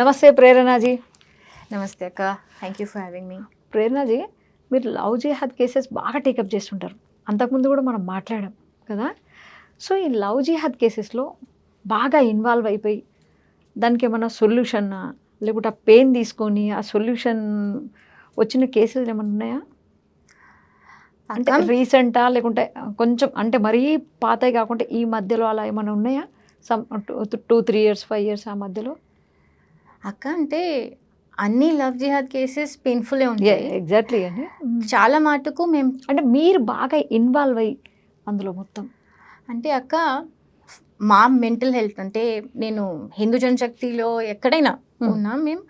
నమస్తే ప్రేరణాజీ. నమస్తే అక్క, thank you for having me. Prerna ji, మీరు లవ్ జిహాద్ కేసెస్ బాగా టేకప్ చేస్తుంటారు. అంతకుముందు కూడా మనం మాట్లాడాం కదా. సో ఈ లవ్ జిహాద్ కేసెస్లో బాగా ఇన్వాల్వ్ అయిపోయి దానికి ఏమైనా సొల్యూషన్నా, లేకుంటే ఆ పెయిన్ తీసుకొని ఆ సొల్యూషన్ వచ్చిన కేసెస్ ఏమైనా ఉన్నాయా? అంటే రీసెంటా, లేకుంటే కొంచెం అంటే మరీ పాతవి కాకుండా ఈ మధ్యలో అలా ఏమైనా ఉన్నాయా? సమ్ 2-3 years 5 years ఆ మధ్యలో? అక్క అంటే అన్ని లవ్ జిహాద్ కేసెస్ పెయిన్ఫుల్లే ఉంటాయి. ఎగ్జాక్ట్లీ అండి. చాలా మటుకు మేము అంటే మీరు బాగా ఇన్వాల్వ్ అయ్యి అందులో మొత్తం అంటే అక్క, మా మెంటల్ హెల్త్ అంటే నేను హిందూ జనశక్తిలో ఎక్కడైనా ఉన్నా మేము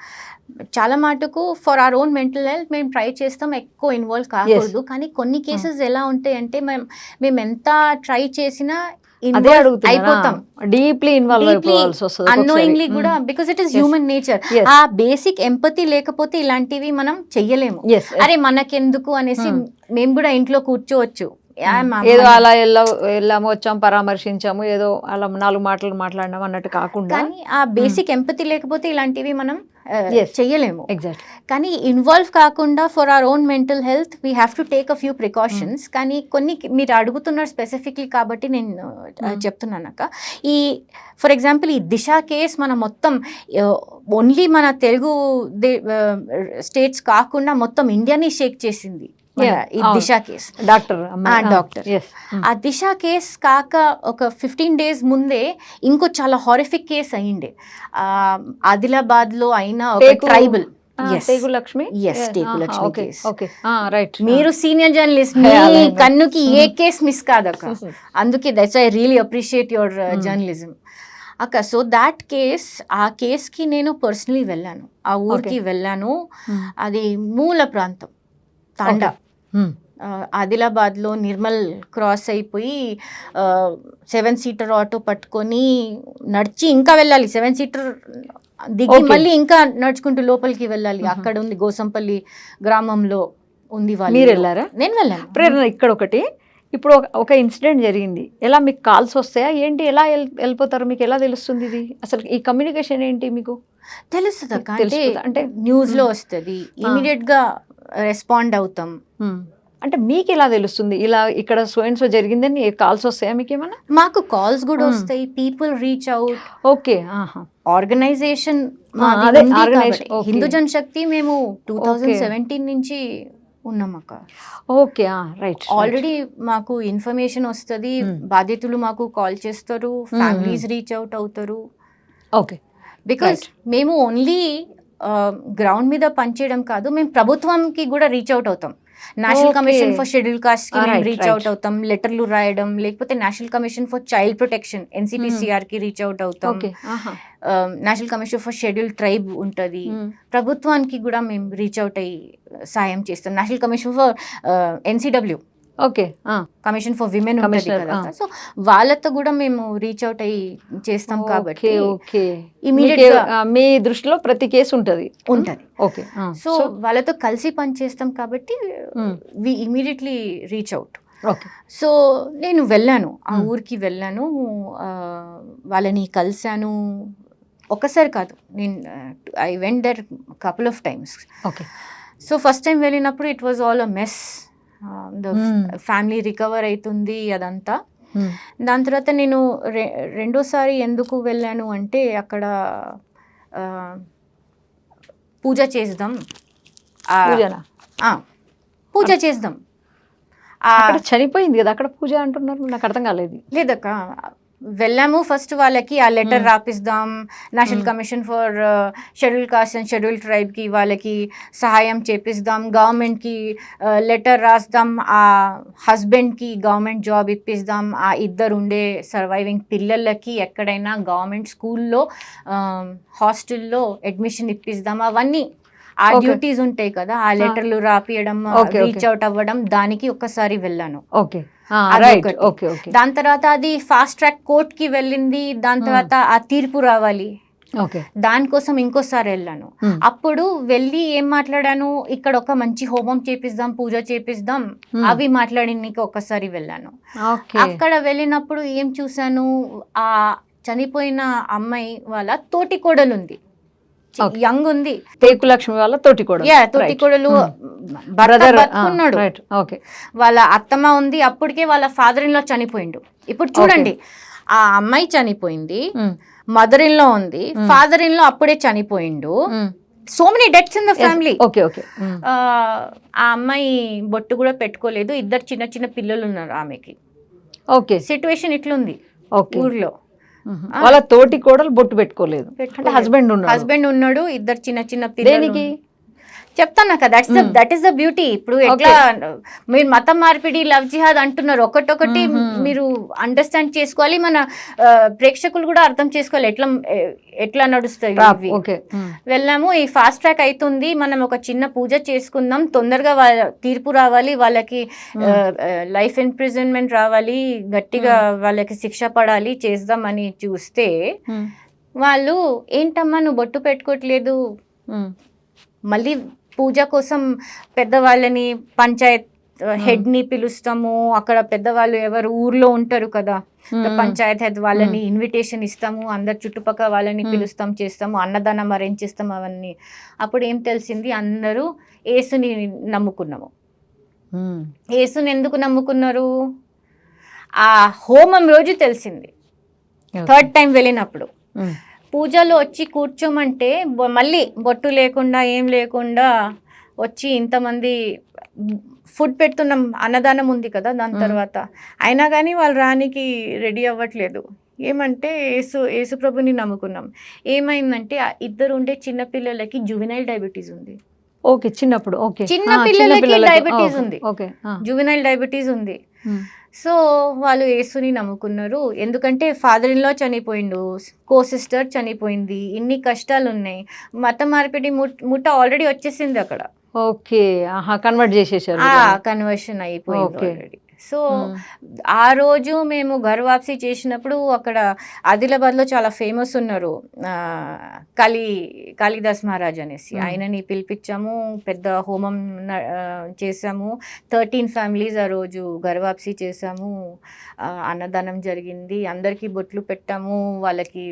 చాలా మటుకు for our own mental health మేము ట్రై చేస్తాం, ఎక్కువ ఇన్వాల్వ్ కాకూడదు. కానీ కొన్ని కేసెస్ ఎలా ఉంటాయి అంటే మేము ఎంత ట్రై చేసినా అయిపోతాం, డీప్లీ ఇన్వాల్వ్ అయిపోవాల్సి వస్తుంది అన్నోయింగ్లీ కూడా, because it is human nature. ఆ బేసిక్ ఎంపతి లేకపోతే ఇలాంటివి మనం చెయ్యలేము. అరే మనకెందుకు అనేసి మేము కూడా ఇంట్లో కూర్చోవచ్చు, ఏదో అలా వెళ్ళాము వచ్చాము పరామర్శించాము, ఏదో అలా 4 మాటలు మాట్లాడినాము అన్నట్టు కాకుండా. కానీ ఆ బేసిక్ ఎంపతి లేకపోతే ఇలాంటివి మనం చెయ్యలేము. ఎగ్జాక్ట్. కానీ ఇన్వాల్వ్ కాకుండా for our own mental health we have to take a few precautions. కానీ కొన్ని మీరు అడుగుతున్నారు స్పెసిఫిక్లీ కాబట్టి నేను చెప్తున్నాను అక్క. ఈ ఫర్ ఎగ్జాంపుల్ ఈ దిశ కేస్ మనం మొత్తం ఓన్లీ మన తెలుగు స్టేట్స్ కాకుండా మొత్తం ఇండియాని షేక్ చేసింది ఈ దిశ కేస్. డాక్టర్ ఆ దిశ కేస్ కాక ఒక 15 days ముందే ఇంకో చాలా హారిఫిక్ కేస్ అయ్యిండే ఆదిలాబాద్ లో అయిన ఒక ట్రైబల్. మీరు సీనియర్ జర్నలిస్ట్, మీ కన్నుకి ఏ కేస్ మిస్ కాదక్క, అందుకే that's I really appreciate your journalism అక్క. సో దాట్ కేస్, ఆ కేస్కి నేను పర్సనలీ వెళ్ళాను, ఆ ఊరికి వెళ్ళాను. అది మూల ప్రాంతం తాండా, ఆదిలాబాద్లో నిర్మల్ క్రాస్ అయిపోయి 7-seater ఆటో పట్టుకొని నడిచి ఇంకా వెళ్ళాలి, 7-seater దిగి మళ్ళీ ఇంకా నడుచుకుంటూ లోపలికి వెళ్ళాలి. అక్కడ ఉంది గోసంపల్లి గ్రామంలో ఉంది. వాళ్ళు మీరు వెళ్ళారా? నేను వెళ్ళాను. ప్రేరణ ఇక్కడ ఒకటి, ఇప్పుడు ఒక ఇన్సిడెంట్ జరిగింది, ఎలా మీకు కాల్స్ వస్తాయా ఏంటి, ఎలా వెళ్ళిపోతారు, మీకు ఎలా తెలుస్తుంది ఇది అసలు, ఈ కమ్యూనికేషన్ ఏంటి మీకు తెలుస్తుంది అక్క? అంటే న్యూస్లో వస్తుంది, ఇమీడియట్గా రెస్పాండ్ అవుతాం. అంటే మీకు ఎలా తెలుస్తుంది ఇలా ఇక్కడ సో జరిగిందని కాల్స్ వస్తాయా మీకు ఏమన్నా? మాకు కాల్స్ కూడా వస్తాయి, people reach out. Okay. Organization Hindu Janashakti మేము 2017 నుంచి ఉన్నాం అక్క. Okay, right. ఆల్రెడీ మాకు ఇన్ఫర్మేషన్ వస్తుంది, బాధితులు మాకు కాల్ చేస్తారు, ఫ్యామిలీస్ రీచ్ అవుట్ అవుతారు. ఓకే, బికాస్ మేము ఓన్లీ గ్రౌండ్ మీద పనిచేయడం కాదు, మేము ప్రభుత్వంకి కూడా రీచ్ అవుట్ అవుతాం. National commission for scheduled caste కి మేము రీచ్ అవుట్ అవుతాం, లెటర్లు రాయడం, లేకపోతే national commission for child protection NCPCR కి రీచ్ అవుట్ అవుతాం. National commission for schedule tribe ఉంటుంది, ప్రభుత్వానికి కూడా మేము రీచ్ అవుట్ అయ్యి సాయం చేస్తాం. National commission for NCW, okay, commission for women ఉంటుంది కదా, సో వాళ్ళతో కూడా మేము రీచ్ అవుట్ అయ్యి చేస్తాం. కాబట్టి ఇమీడియట్ మీ దృష్టిలో ప్రతి కేసు ఉంటుంది. ఓకే, సో వాళ్ళతో కలిసి పని చేస్తాం కాబట్టి we immediately reach out. So నేను వెళ్ళాను, ఆ ఊరికి వెళ్ళాను, వాళ్ళని కలిశాను. ఒకసారి కాదు, నేను I went there couple of times. So first time వెళ్ళినప్పుడు it was all a mess. Family recover అవుతుంది అదంతా. దాని తర్వాత నేను రెండోసారి ఎందుకు వెళ్ళాను అంటే అక్కడ పూజ చేద్దాం, పూజ చేద్దాం. చనిపోయింది కదా అక్కడ, పూజ అంటున్నారు, నాకు అర్థం కాలేదు. లేదక్క, వెళ్ళాము ఫస్ట్ వాళ్ళకి ఆ లెటర్ రాపిస్తాం, national commission for scheduled caste and scheduled ట్రైబ్కి వాళ్ళకి సహాయం చేపిస్తాం, గవర్నమెంట్కి లెటర్ రాస్తాం, ఆ హస్బెండ్కి గవర్నమెంట్ జాబ్ ఇప్పిస్తాం, ఆ ఇద్దరు ఉండే సర్వైవింగ్ పిల్లలకి ఎక్కడైనా గవర్నమెంట్ స్కూల్లో హాస్టల్లో అడ్మిషన్ ఇప్పిస్తాం. అవన్నీ ఆ డ్యూటీస్ ఉంటాయి కదా, ఆ లెటర్లు రాపియడం, రీచ్ అవుట్ అవ్వడం, దానికి ఒక్కసారి వెళ్ళాను. దాని తర్వాత అది ఫాస్ట్ ట్రాక్ కోర్ట్ కి వెళ్ళింది, దాని తర్వాత ఆ తీర్పు రావాలి, దానికోసం ఇంకోసారి వెళ్ళాను. అప్పుడు వెళ్ళి ఏం మాట్లాడాను, ఇక్కడ ఒక మంచి హోమం చేపిద్దాం, పూజ చేపిద్దాం, అవి మాట్లాడినకి ఒక్కసారి వెళ్ళాను. అక్కడ వెళ్ళినప్పుడు ఏం చూసాను, ఆ చనిపోయిన అమ్మాయి వాళ్ళ తోటి కోడలు ఉంది. Okay. యంగ్ ఉంది, టేకు లక్ష్మి వాళ్ళ తోటి కూడా తోటి కొడలు, బ్రదర్ బతుకున్నాడు, రైట్ ఓకే వాళ్ళ అత్తమ్మ ఉంది, అప్పటికే వాళ్ళ ఫాదర్ ఇన్ లా చనిపోయిండు. ఇప్పుడు చూడండి, ఆ అమ్మాయి చనిపోయింది, మదర్ ఇన్ లా ఉంది, ఫాదర్ ఇన్ లా అప్పుడే చనిపోయిండు. So many deaths in the family. Okay okay ఆ అమ్మాయి బొట్టు కూడా పెట్టుకోలేదు, ఇద్దరు చిన్న చిన్న పిల్లలు ఉన్నారు ఆమెకి. ఓకే సిచ్యువేషన్ ఇట్లుంది ఓకే. ఊర్లో. వాళ్ళ తోటి కోడలు బొట్టు పెట్టుకోలేదు, హస్బెండ్ ఉన్నాడు, ఇద్దరు చిన్న చిన్న పిల్లలు. దేనికి చెప్తాను కదా, దట్ ఈస్ ద బ్యూటీ. ఇప్పుడు ఎట్లా మీరు మతం మార్పిడి, లవ్ జిహాద్ అంటున్నారు, ఒకటొకటి మీరు అండర్స్టాండ్ చేసుకోవాలి, మన ప్రేక్షకులు కూడా అర్థం చేసుకోవాలి ఎట్లా నడుస్తాయి. వెళ్ళాము, ఈ ఫాస్ట్ ట్రాక్ అవుతుంది, మనం ఒక చిన్న పూజ చేసుకుందాం, తొందరగా తీర్పు రావాలి, వాళ్ళకి లైఫ్ ఇంప్రిజన్మెంట్ రావాలి, గట్టిగా వాళ్ళకి శిక్ష పడాలి, చేద్దామని చూస్తే వాళ్ళు ఏంటమ్మా నువ్వు బొట్టు పెట్టుకోవట్లేదు, మళ్ళీ పూజ కోసం పెద్దవాళ్ళని పంచాయత్ హెడ్ ని పిలుస్తాము, అక్కడ పెద్దవాళ్ళు ఎవరు ఊర్లో ఉంటారు కదా, పంచాయత్ హెడ్ వాళ్ళని ఇన్విటేషన్ ఇస్తాము, అందరు చుట్టుపక్కల వాళ్ళని పిలుస్తాం, చేస్తాము, అన్నదానం అరేంజ్ చేస్తాం అవన్నీ. అప్పుడు ఏం తెలిసింది, అందరూ యేసుని నమ్ముకున్నాము. యేసుని ఎందుకు నమ్ముకున్నారు, ఆ హోమం రోజు తెలిసింది, థర్డ్ టైం వెళ్ళినప్పుడు. పూజలో వచ్చి కూర్చోమంటే మళ్ళీ బొట్టు లేకుండా ఏం లేకుండా వచ్చి ఇంతమంది ఫుడ్ పెడుతున్నాం, అన్నదానం ఉంది కదా దాని తర్వాత, అయినా కానీ వాళ్ళు రానికి రెడీ అవ్వట్లేదు. ఏమంటే యేసు ప్రభుని నమ్ముకున్నాం. ఏమైందంటే ఇద్దరు ఉండే చిన్న పిల్లలకి జువెనైల్ డయాబెటీస్ ఉంది. ఓకే, చిన్నప్పుడు ఓకే, చిన్న పిల్లలకి డయాబెటీస్ ఉంది, జువెనైల్ డయాబెటీస్ ఉంది. సో వాళ్ళు యేసుని నమ్ముకున్నారు, ఎందుకంటే ఫాదర్ ఇన్ లా చనిపోయిండు, కో సిస్టర్ చనిపోయింది, ఇన్ని కష్టాలు ఉన్నాయి, మత మార్పిడి ముఠ ఆల్రెడీ వచ్చేసింది అక్కడ. ఓకే, కన్వర్ట్ చేసేసారు, కన్వర్షన్ అయిపోయింది ఆల్రెడీ. సో ఆ రోజు మేము ఘర్వాప్సీ చేసినప్పుడు అక్కడ ఆదిలాబాద్లో చాలా ఫేమస్ ఉన్నారు, కాళిదాస్ మహారాజ్ అనేసి, ఆయనని పిలిపించాము, పెద్ద హోమం చేసాము, 13 ఫ్యామిలీస్ ఆ రోజు ఘర్వాప్సీ చేసాము, అన్నదానం జరిగింది, అందరికీ బొట్లు పెట్టాము, వాళ్ళకి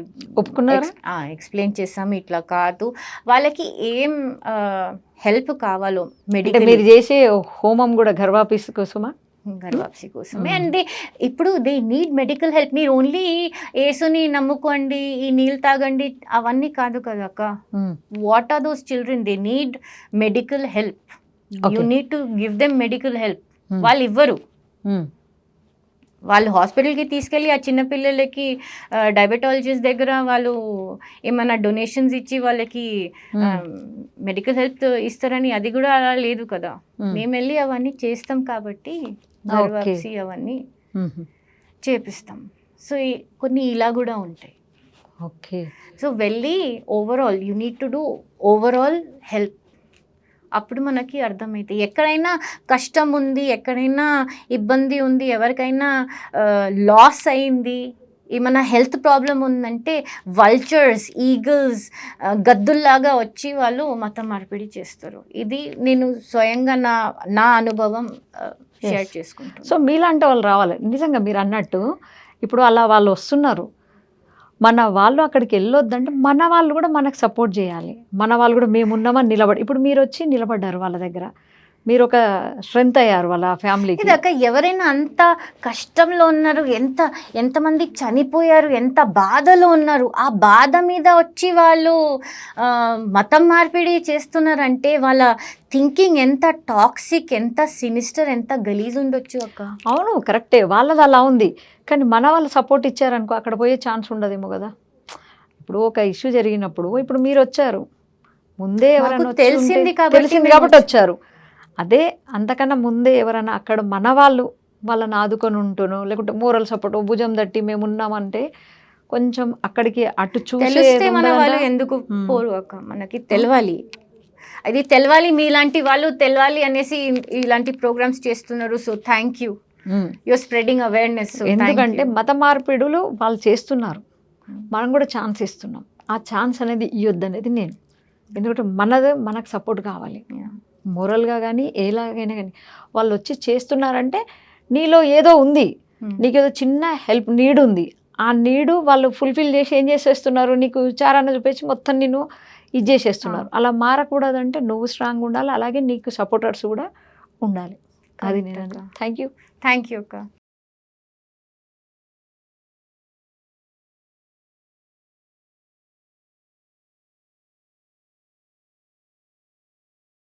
ఎక్స్ప్లెయిన్ చేసాము, ఇట్లా కాదు వాళ్ళకి ఏం హెల్ప్ కావాలో, మెడికల్. మీరు చేసే హోమం కూడా ఘర్వాప్సీ కోసమా? గర్వాప్సీ కోసమే. అండ్ ఇప్పుడు దే నీడ్ మెడికల్ హెల్ప్. మీరు ఓన్లీ యేసుని నమ్ముకోండి, ఈ నీళ్ళు తాగండి అవన్నీ కాదు కదా అక్క. What are those children, they need medical help, you need to give them medical help. వాళ్ళు ఇవ్వరు, వాళ్ళు హాస్పిటల్కి తీసుకెళ్ళి ఆ చిన్నపిల్లలకి డయాబెటాలజిస్ట్ దగ్గర వాళ్ళు ఏమైనా డొనేషన్స్ ఇచ్చి వాళ్ళకి మెడికల్ హెల్ప్ ఇస్తారని అది కూడా అలా లేదు కదా. మేము వెళ్ళి అవన్నీ చేస్తాం కాబట్టి గర్వాప్సీ అవన్నీ చేపిస్తాం. సో కొన్ని ఇలా కూడా ఉంటాయి. ఓకే, సో వెళ్ళి overall you need to do overall help, అప్పుడు మనకి అర్థమైతే ఎక్కడైనా కష్టం ఉంది, ఎక్కడైనా ఇబ్బంది ఉంది, ఎవరికైనా లాస్ అయింది, ఏమైనా హెల్త్ ప్రాబ్లం ఉందంటే వల్చర్స్, ఈగల్స్, గద్దుల్లాగా వచ్చి వాళ్ళు మత మార్పిడి చేస్తారు. ఇది నేను స్వయంగా నా అనుభవం షేర్ చేసుకుంటాను. సో మీలాంటి వాళ్ళు రావాలి నిజంగా. మీరు అన్నట్టు ఇప్పుడు అలా వాళ్ళు వస్తున్నారు, మన వాళ్ళు అక్కడికి వెళ్ళొద్దంటే మన వాళ్ళు కూడా మనకు సపోర్ట్ చేయాలి, మన వాళ్ళు కూడా మేమున్నామని నిలబడి. ఇప్పుడు మీరు వచ్చి నిలబడ్డారు వాళ్ళ దగ్గర, మీరు ఒక స్ట్రెంగ్త్ అయ్యారు వాళ్ళ ఫ్యామిలీకి. ఇదాక ఎవరైనా అంత కష్టంలో ఉన్నారు, ఎంతమంది చనిపోయారు, ఎంత బాధలో ఉన్నారు, ఆ బాధ మీద వచ్చి వాళ్ళు మతం మార్పిడి చేస్తున్నారంటే వాళ్ళ థింకింగ్ ఎంత టాక్సిక్, ఎంత సినిస్టర్, ఎంత గలీజ్ ఉండొచ్చు అక్క. అవును కరెక్టే, వాళ్ళది అలా ఉంది. కానీ మన వాళ్ళు సపోర్ట్ ఇచ్చారనుకో అక్కడ పోయే ఛాన్స్ ఉండదేమో కదా. ఇప్పుడు ఒక ఇష్యూ జరిగినప్పుడు ఇప్పుడు మీరు వచ్చారు, ముందే ఎవరైనా తెలిసింది కాబట్టి వచ్చారు. అదే అంతకన్నా ముందే ఎవరైనా అక్కడ మన వాళ్ళని ఆదుకొని ఉంటునో, లేకుంటే మోరల్ సపోర్ట్ భుజం తట్టి మేము ఉన్నామంటే కొంచెం అక్కడికి అటు చూస్తే మన వాళ్ళు ఎందుకు పోరు అక్క, మనకి తెలవాలి, అది తెలవాలి, మీలాంటి వాళ్ళు తెలవాలి అనేసి ఇలాంటి ప్రోగ్రామ్స్ చేస్తున్నారు. So thank you, you're spreading awareness. ఎందుకంటే మత మార్పిడులు వాళ్ళు చేస్తున్నారు, మనం కూడా ఛాన్స్ ఇస్తున్నాం. ఆ ఛాన్స్ అనేది ఇవ్వద్దు అనేది నేను, ఎందుకంటే మనకు సపోర్ట్ కావాలి, మోరల్గా కానీ ఎలాగైనా కానీ. వాళ్ళు వచ్చి చేస్తున్నారంటే నీలో ఏదో ఉంది, నీకేదో చిన్న హెల్ప్ నీడ్ ఉంది, ఆ నీడు వాళ్ళు ఫుల్ఫిల్ చేసి ఏం చేసేస్తున్నారు, నీకు విచారాన్ని చూపించి మొత్తం నేను ఇది చేసేస్తున్నారు. అలా మారకూడదంటే నువ్వు స్ట్రాంగ్ ఉండాలి, అలాగే నీకు సపోర్టర్స్ కూడా ఉండాలి. అది నేను థ్యాంక్ యూ అక్క.